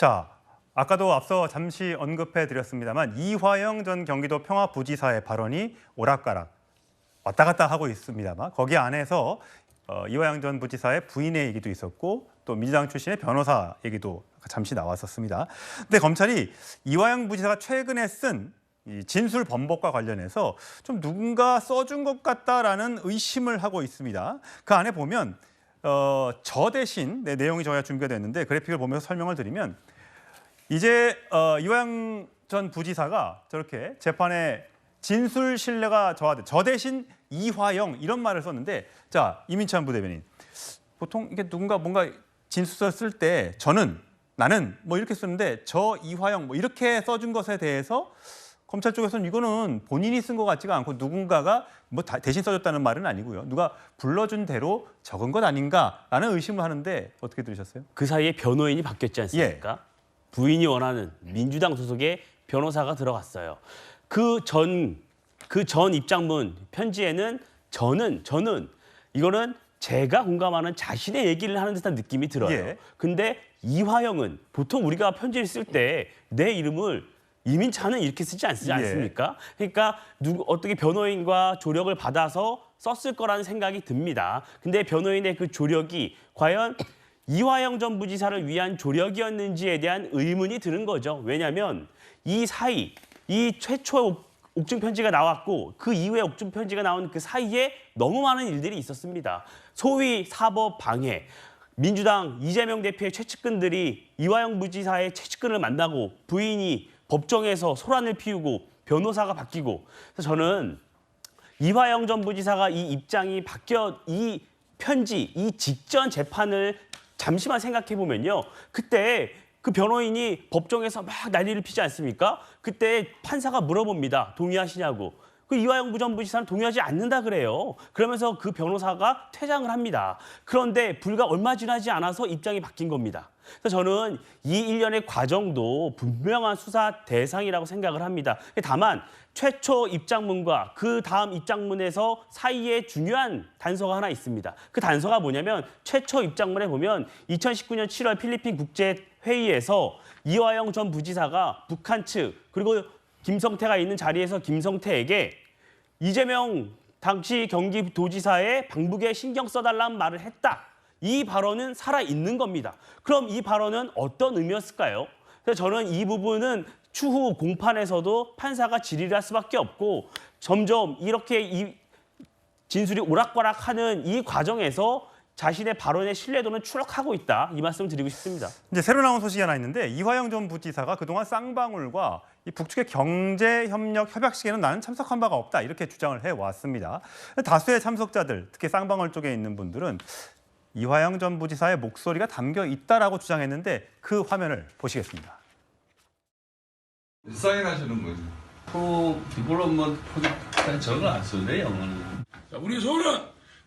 자, 아까도 앞서 잠시 언급해 드렸습니다만 이화영 전 경기도 평화부지사의 발언이 오락가락 왔다 갔다 하고 있습니다만 거기 안에서 이화영 전 부지사의 부인의 얘기도 있었고 또 민주당 출신의 변호사 얘기도 잠시 나왔었습니다. 근데 검찰이 이화영 부지사가 최근에 쓴 이 진술 번복과 관련해서 좀 누군가 써준 것 같다라는 의심을 하고 있습니다. 그 안에 보면 저 대신 내용이 저희가 준비가 됐는데 그래픽을 보면서 설명을 드리면 이제 이화영 전 부지사가 저렇게 재판에 진술 신뢰가 저하돼 저 대신 이화영 이런 말을 썼는데 자 이민찬 부대변인 보통 이게 누군가 뭔가 진술서 쓸 때 저는 나는 뭐 이렇게 쓰는데 저 이화영 뭐 이렇게 써준 것에 대해서 검찰 쪽에서는 이거는 본인이 쓴 것 같지가 않고 누군가가 뭐 대신 써줬다는 말은 아니고요. 누가 불러준 대로 적은 것 아닌가라는 의심을 하는데 어떻게 들으셨어요? 그 사이에 변호인이 바뀌었지 않습니까? 예. 부인이 원하는 민주당 소속의 변호사가 들어갔어요. 그 전 입장문 편지에는 저는 이거는 제가 공감하는 자신의 얘기를 하는 듯한 느낌이 들어요. 예. 근데 이화영은 보통 우리가 편지를 쓸 때 내 이름을 이민찬은 이렇게 쓰지 않습니까? 그러니까 어떻게 변호인과 조력을 받아서 썼을 거라는 생각이 듭니다. 근데 변호인의 그 조력이 과연 이화영 전 부지사를 위한 조력이었는지에 대한 의문이 드는 거죠. 왜냐하면 이 사이, 이 최초 옥중 편지가 나왔고 그 이후에 옥중 편지가 나온 그 사이에 너무 많은 일들이 있었습니다. 소위 사법 방해, 민주당 이재명 대표의 최측근들이 이화영 부지사의 최측근을 만나고 부인이 법정에서 소란을 피우고 변호사가 바뀌고 그래서 저는 이화영 전 부지사가 이 입장이 이 편지, 이 직전 재판을 잠시만 생각해 보면요. 그때 그 변호인이 법정에서 막 난리를 피지 않습니까? 그때 판사가 물어봅니다. 동의하시냐고. 그 이화영 전 부지사는 동의하지 않는다 그래요. 그러면서 그 변호사가 퇴장을 합니다. 그런데 불과 얼마 지나지 않아서 입장이 바뀐 겁니다. 그래서 저는 이 일련의 과정도 분명한 수사 대상이라고 생각을 합니다. 다만 최초 입장문과 그 다음 입장문에서 사이에 중요한 단서가 하나 있습니다. 그 단서가 뭐냐면 최초 입장문에 보면 2019년 7월 필리핀 국제회의에서 이화영 전 부지사가 북한 측 그리고 김성태가 있는 자리에서 김성태에게 이재명 당시 경기도지사의 방북에 신경 써달라는 말을 했다. 이 발언은 살아있는 겁니다. 그럼 이 발언은 어떤 의미였을까요? 그래서 저는 이 부분은 추후 공판에서도 판사가 질의를 할 수밖에 없고 점점 이렇게 이 진술이 오락가락하는 이 과정에서 자신의 발언의 신뢰도는 추락하고 있다. 이 말씀을 드리고 싶습니다. 이제 새로 나온 소식이 하나 있는데 이화영 전 부지사가 그동안 쌍방울과 이 북측의 경제협력 협약식에는 나는 참석한 바가 없다. 이렇게 주장을 해왔습니다. 다수의 참석자들, 특히 쌍방울 쪽에 있는 분들은 이화영 전 부지사의 목소리가 담겨 있다라고 주장했는데 그 화면을 보시겠습니다. 사인하시는 거죠? 이걸로 뭐 저걸 안 쓰네 영어는. 자, 우리 서울은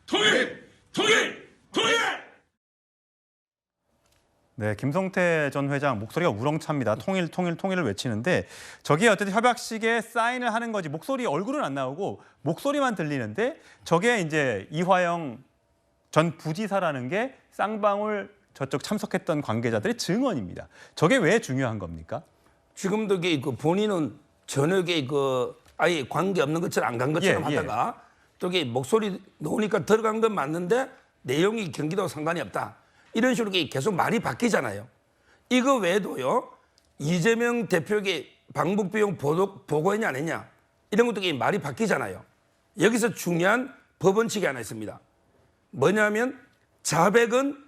통일! 네, 김성태 전 회장 목소리가 우렁찹니다. 통일을 외치는데 저게 어쨌든 협약식에 사인을 하는 거지 목소리 얼굴은 안 나오고 목소리만 들리는데 저게 이제 이화영 전 부지사라는 게 쌍방울 저쪽 참석했던 관계자들의 증언입니다. 저게 왜 중요한 겁니까? 지금도 본인은 전혀 아예 관계 없는 것처럼 안 간 것처럼 하다가 저게 목소리 넣으니까 들어간 건 맞는데 내용이 경기도와 상관이 없다. 이런 식으로 계속 말이 바뀌잖아요. 이거 외에도요. 이재명 대표에게 방북 비용 보고했냐 안 했냐 이런 것도 말이 바뀌잖아요. 여기서 중요한 법원칙이 하나 있습니다. 뭐냐면 자백은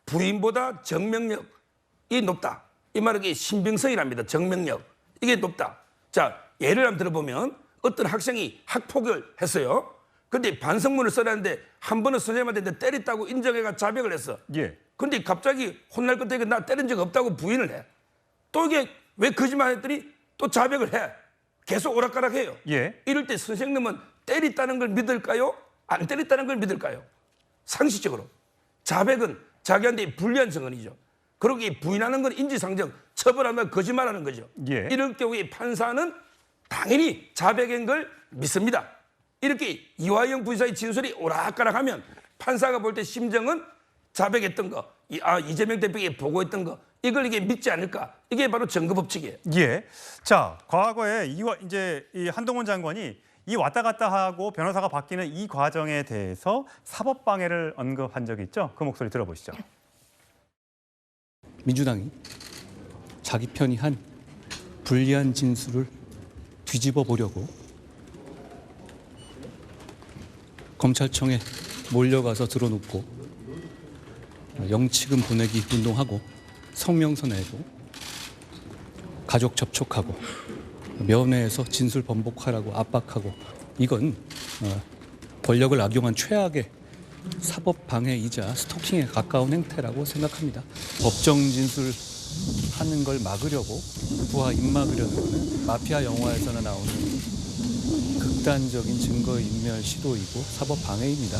부인보다 정명력이 높다. 이 말은 신빙성이랍니다. 정명력. 이게 높다. 자, 예를 한번 들어보면 어떤 학생이 학폭을 했어요. 근데 반성문을 써라는데 한 번은 선생님한테 때렸다고 인정해가 자백을 했어. 예. 근데 갑자기 혼날 것 때문에 나 때린 적 없다고 부인을 해. 또 이게 왜 거짓말 했더니 또 자백을 해. 계속 오락가락해요. 예. 이럴 때 선생님은 때렸다는 걸 믿을까요? 안 때렸다는 걸 믿을까요? 상식적으로. 자백은 자기한테 불리한 증언이죠. 그러기 부인하는 건 인지상정, 처벌하면 거짓말하는 거죠. 예. 이럴 경우에 판사는 당연히 자백인 걸 믿습니다. 이렇게 이화영 부지사의 진술이 오락가락하면 판사가 볼 때 심정은 자백했던 거, 이재명 대표에게 보고했던 거 이걸 이게 믿지 않을까? 이게 바로 증거법칙이에요. 예. 자, 과거에 이제 이 한동훈 장관이 이 왔다 갔다 하고 변호사가 바뀌는 이 과정에 대해서 사법 방해를 언급한 적이 있죠. 그 목소리 들어보시죠. 민주당이 자기 편이 한 불리한 진술을 뒤집어 보려고 검찰청에 몰려가서 들어눕고 영치금 보내기 운동하고 성명서 내고 가족 접촉하고 면회에서 진술 번복하라고 압박하고 이건 권력을 악용한 최악의 사법 방해이자 스토킹에 가까운 행태라고 생각합니다. 법정 진술하는 걸 막으려고 부하 입 막으려는 것은 마피아 영화에서나 나오는 극단적인 증거 인멸 시도이고 사법 방해입니다.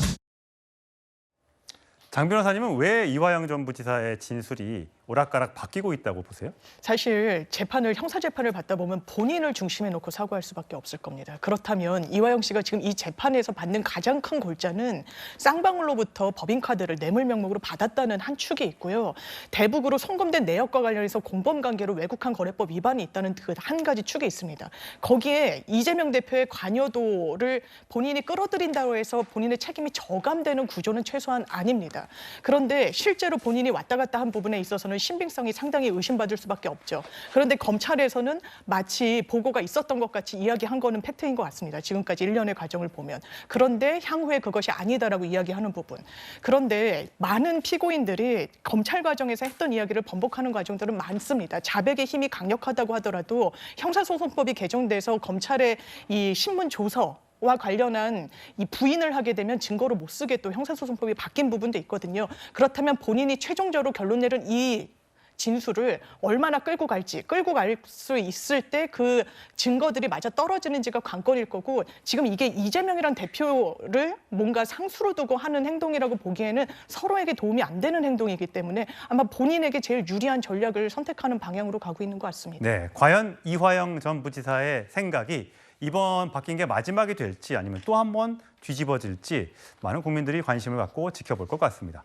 장 변호사님은 왜 이화영 전 부지사의 진술이 오락가락 바뀌고 있다고 보세요? 사실 형사재판을 받다 보면 본인을 중심에 놓고 사고할 수밖에 없을 겁니다. 그렇다면 이화영 씨가 지금 이 재판에서 받는 가장 큰 골자는 쌍방울로부터 법인카드를 뇌물 명목으로 받았다는 한 축이 있고요. 대북으로 송금된 내역과 관련해서 공범관계로 외국한 거래법 위반이 있다는 그 한 가지 축이 있습니다. 거기에 이재명 대표의 관여도를 본인이 끌어들인다고 해서 본인의 책임이 저감되는 구조는 최소한 아닙니다. 그런데 실제로 본인이 왔다 갔다 한 부분에 있어서는 신빙성이 상당히 의심받을 수밖에 없죠. 그런데 검찰에서는 마치 보고가 있었던 것 같이 이야기한 거는 팩트인 것 같습니다. 지금까지 1년의 과정을 보면. 그런데 향후에 그것이 아니다라고 이야기하는 부분. 그런데 많은 피고인들이 검찰 과정에서 했던 이야기를 번복하는 과정들은 많습니다. 자백의 힘이 강력하다고 하더라도 형사소송법이 개정돼서 검찰의 이 신문 조서 와 관련한 이 부인을 하게 되면 증거로 못 쓰게 또 형사소송법이 바뀐 부분도 있거든요. 그렇다면 본인이 최종적으로 결론 내린 이 진술을 얼마나 끌고 갈 수 있을 때 그 증거들이 맞아 떨어지는지가 관건일 거고 지금 이게 이재명이란 대표를 뭔가 상수로 두고 하는 행동이라고 보기에는 서로에게 도움이 안 되는 행동이기 때문에 아마 본인에게 제일 유리한 전략을 선택하는 방향으로 가고 있는 것 같습니다. 네, 과연 이화영 전 부지사의 생각이 이번 바뀐 게 마지막이 될지 아니면 또 한 번 뒤집어질지 많은 국민들이 관심을 갖고 지켜볼 것 같습니다.